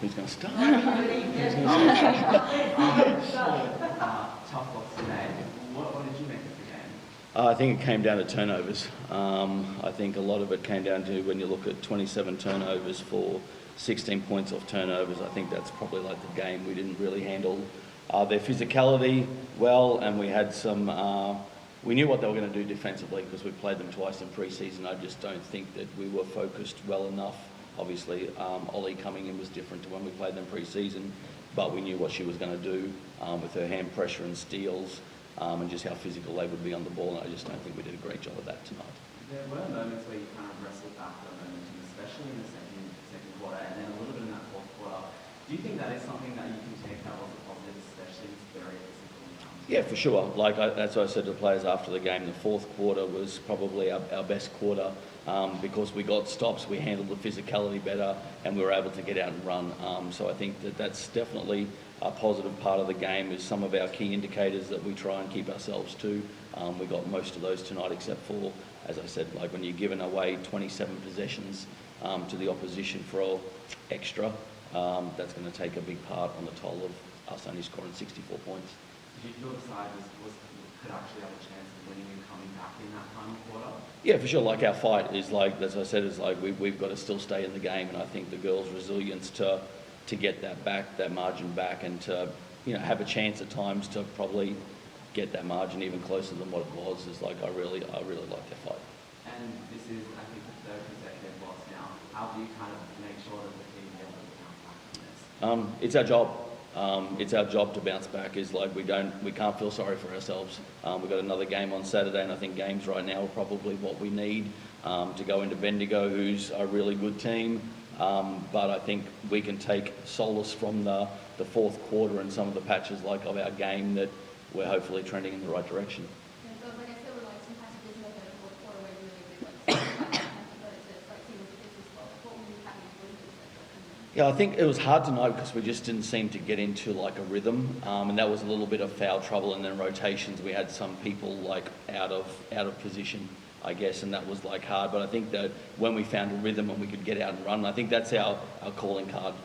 Who's going to start? Tough loss today. What did you make of the game? I think it came down to turnovers. I think a lot of it came down to when you look at 27 turnovers for 16 points off turnovers. I think that's probably like the game. We didn't really handle their physicality well, and we had some. We knew what they were going to do defensively because we played them twice in pre-season. I just don't think that we were focused well enough. Obviously, Ollie coming in was different to when we played them pre-season, but we knew what she was going to do with her hand pressure and steals and just how physical they would be on the ball, and I just don't think we did a great job of that tonight. There were moments where you kind of wrestled back the momentum, especially in the second quarter, and then a little bit in that fourth quarter. Do you think that is something that you can take that was a positive, especially it's very physical? Yeah, for sure. That's what I said to the players after the game. The fourth quarter was probably our best quarter because we got stops, we handled the physicality better, and we were able to get out and run. So I think that's definitely a positive part of the game is some of our key indicators that we try and keep ourselves to. We got most of those tonight except for, as I said, like when you're giving away 27 possessions to the opposition for all extra, that's going to take a big part on the toll of us only scoring 64 points. Did you feel the side could actually have a chance of winning and coming back in that final quarter? Yeah, for sure. Like our fight is like, as I said, is like we've got to still stay in the game, and I think the girls' resilience to get that back, that margin back, and to have a chance at times to probably get that margin even closer than what it was is like I really like their fight. And this is, I think, the third consecutive loss now. How do you kind of make sure that the team is able to bounce back from this? It's our job. It's our job to bounce back. Is like we can't feel sorry for ourselves. We've got another game on Saturday, and I think games right now are probably what we need to go into Bendigo, who's a really good team. But I think we can take solace from the fourth quarter and some of the patches like of our game that we're hopefully trending in the right direction. Yeah, so like I said, we're like sometimes it doesn't look at the fourth quarter where we really did but it's just like seeing the as well. What were you having to do? Yeah, I think it was hard to know because we just didn't seem to get into like a rhythm, and that was a little bit of foul trouble. And then rotations, we had some people like out of position, I guess, and that was like hard. But I think that when we found a rhythm and we could get out and run, I think that's our calling card.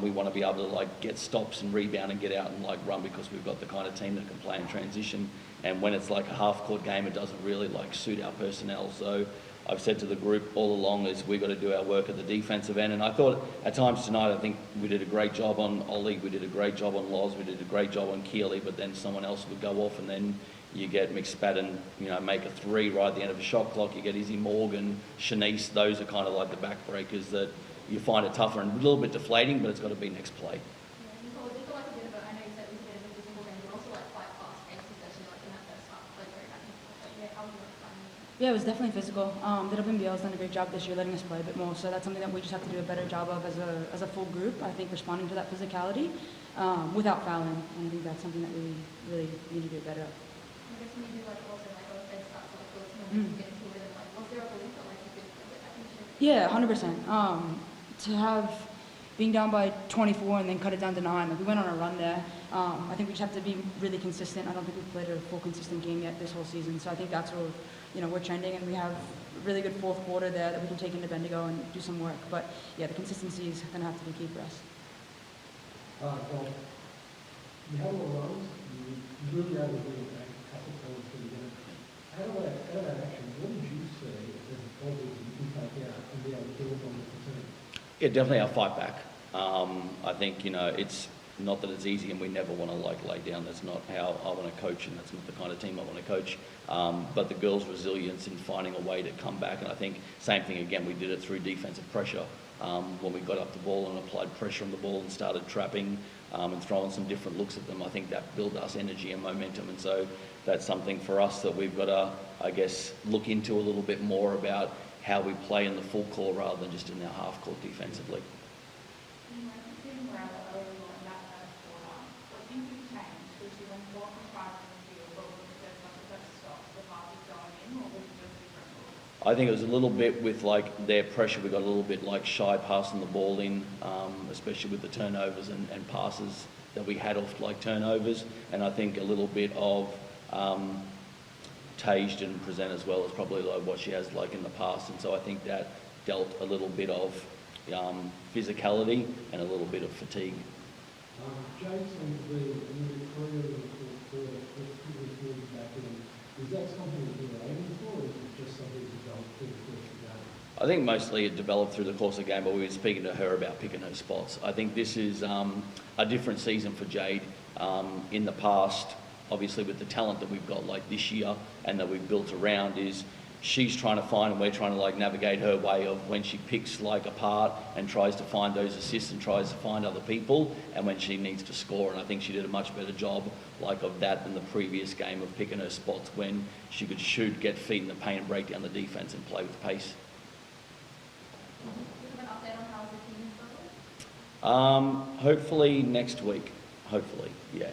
We want to be able to like get stops and rebound and get out and like run because we've got the kind of team that can play in transition. And when it's like a half-court game, it doesn't really like suit our personnel. So I've said to the group all along is we've got to do our work at the defensive end. And I thought at times tonight, I think we did a great job on Ollie, we did a great job on Loz, we did a great job on Keeley, but then someone else would go off and then you get McSpadden, make a three right at the end of a shot clock. You get Izzy Morgan, Shanice. Those are kind of like the backbreakers that you find it tougher and a little bit deflating, but it's got to be next play. Yeah, Nicole, did you feel like a bit of I know you said it was a bit of a physical game, but also like quite fast-paced, especially like in that first half, like very back and forth. Like, yeah, how was it fun? Yeah, it was definitely physical. The WNBL has done a great job this year letting us play a bit more, so that's something that we just have to do a better job of as a full group. I think responding to that physicality without fouling, and I think that's something that we really need to do better of. I guess maybe like also like a fed start, so like those moments get into it, and like was there a belief that like you could get back into shape? Yeah, 100%. To have being down by 24 and then cut it down to 9, like we went on a run there. I think we just have to be really consistent. I don't think we've played a full consistent game yet this whole season, so I think that's where we're trending, and we have a really good fourth quarter there that we can take into Bendigo and do some work. But yeah, the consistency is going to have to be key for us. Well, you had a little runs. You really are doing a couple of points for the game. Out of that action, what would you say as a positive you can take out and be able to build on the team? Yeah, definitely our fight back. I think, it's not that it's easy and we never want to lay down. That's not how I want to coach, and that's not the kind of team I want to coach. But the girls' resilience in finding a way to come back, and I think same thing again, we did it through defensive pressure. When we got up the ball and applied pressure on the ball and started trapping and throwing some different looks at them, I think that built us energy and momentum. And so that's something for us that we've got to, I guess, look into a little bit more about how we play in the full court rather than just in our half court defensively. I think it was a little bit with like their pressure. We got a little bit like shy passing the ball in, especially with the turnovers and passes that we had off like turnovers. And I think a little bit of Tage didn't present as well as probably like what she has like in the past. And so I think that dealt a little bit of physicality and a little bit of fatigue. Jade seems to be a little bit freer in the fourth quarter, particularly towards the back end. Is that something that you were aiming for, or is it just something that developed through the course of the game? I think mostly it developed through the course of the game, but we were speaking to her about picking her spots. I think this is a different season for Jade. In the past, obviously with the talent that we've got like this year and that we've built around, is she's trying to find, and we're trying to like navigate her way of when she picks like apart and tries to find those assists and tries to find other people, and when she needs to score. And I think she did a much better job like of that than the previous game of picking her spots when she could shoot, get feet in the paint and break down the defense and play with pace. Do you have an update on how the team is going? Hopefully next week. Hopefully, yeah.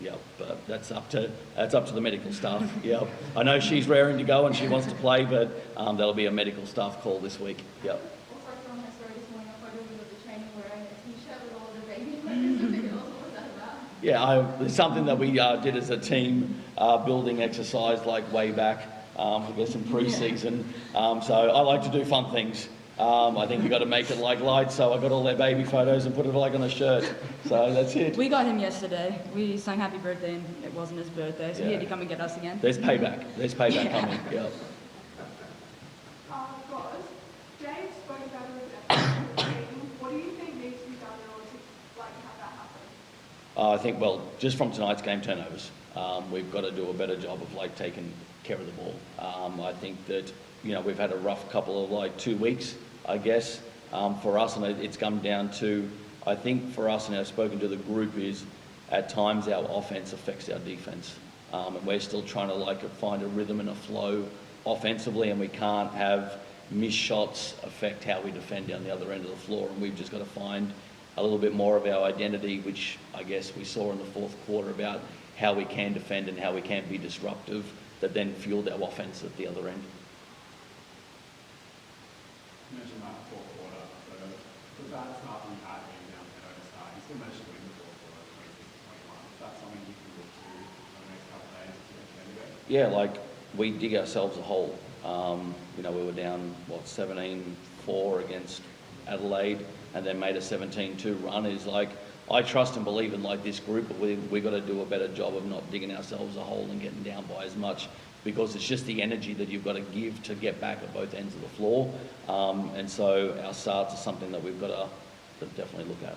Yep, but that's up to the medical staff. Yep, I know she's raring to go and she wants to play, but there'll be a medical staff call this week. Yep. Also, I saw on her story this morning a photo of you at the training wearing a t-shirt with all of the baby photos of the girls. What was that about? Yeah, it's something that we did as a team building exercise like way back, I guess in pre-season. So I like to do fun things. I think you got to make it like light, so I got all their baby photos and put it like on a shirt. So that's it. We got him yesterday. We sang happy birthday and it wasn't his birthday, so he had to Yeah. come and get us again. There's payback. There's payback coming. Yep. Guys, James spoke about it. What do you think needs to be done in order to have that happen? I think, well, just from tonight's game, turnovers. We've got to do a better job of like taking care of the ball. I think that, you know, we've had a rough couple of like 2 weeks, I guess, for us, and it's come down to, I think for us, and I've spoken to the group, is at times our offense affects our defense. And we're still trying to like find a rhythm and a flow offensively, and we can't have missed shots affect how we defend down the other end of the floor, and we've just got to find a little bit more of our identity, which I guess we saw in the fourth quarter about how we can defend and how we can be disruptive, that then fueled our offense at the other end. You mentioned that fourth quarter, so with that start you had being down 10 over start, you still managed to win the fourth quarter, 26-21. Is that something you can look to over the next couple of days to get the end of it? Yeah, like we dig ourselves a hole. You know, we were down, 17-4 against Adelaide and then made a 17-2 run. Is like, I trust and believe in like this group, but we've got to do a better job of not digging ourselves a hole and getting down by as much, because it's just the energy that you've got to give to get back at both ends of the floor. And so our starts are something that we've got to definitely look at.